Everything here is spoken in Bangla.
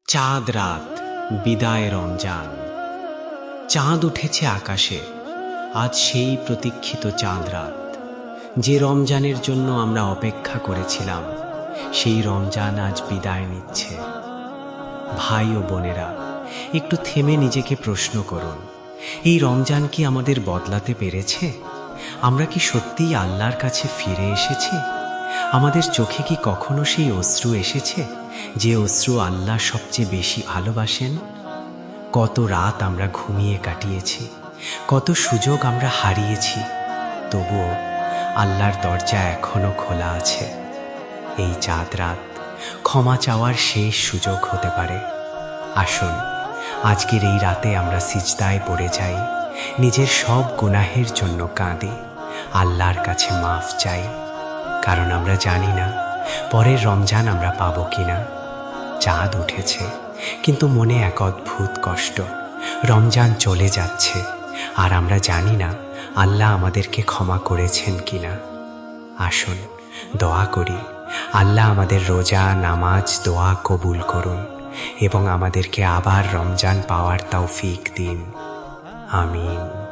চাঁদ রাত, বিদায় রমজান। চাঁদ উঠেছে আকাশে, আজ সেই প্রতীক্ষিত চাঁদ রাত। যে রমজানের জন্য আমরা অপেক্ষা করেছিলাম, সেই রমজান আজ বিদায় নিচ্ছে। ভাই ও বোনেরা, একটু থেমে নিজেকে প্রশ্ন করুন, এই রমজান কি আমাদের বদলাতে পেরেছে? আমরা কি সত্যিই আল্লাহর কাছে ফিরে এসেছি? আমাদের চোখে কি কখনো সেই অশ্রু এসেছে, যে অশ্রু আল্লাহ সবচেয়ে বেশি ভালোবাসেন? কত রাত আমরা ঘুমিয়ে কাটিয়েছি, কত সুযোগ আমরা হারিয়েছি, তবুও আল্লাহর দরজা এখনো খোলা আছে। এই চাঁদ রাত ক্ষমা চাওয়ার শেষ সুযোগ হতে পারে। আসুন, আজকের এই রাতে আমরা সিজদায় পড়ে যাই, নিজের সব গুনাহের জন্য কাঁদি, আল্লাহর কাছে মাফ চাই। কারণ আমরা জানি না পরের রমজান আমরা পাবো কিনা। চাঁদ উঠেছে, কিন্তু মনে এক অদ্ভুত কষ্ট। রমজান চলে যাচ্ছে, আর আমরা জানি না আল্লাহ আমাদেরকে ক্ষমা করেছেন কিনা। আসুন দোয়া করি, আল্লাহ আমাদের রোজা, নামাজ, দোয়া কবুল করুন এবং আমাদেরকে আবার রমজান পাওয়ার তৌফিক দিন। আমিন।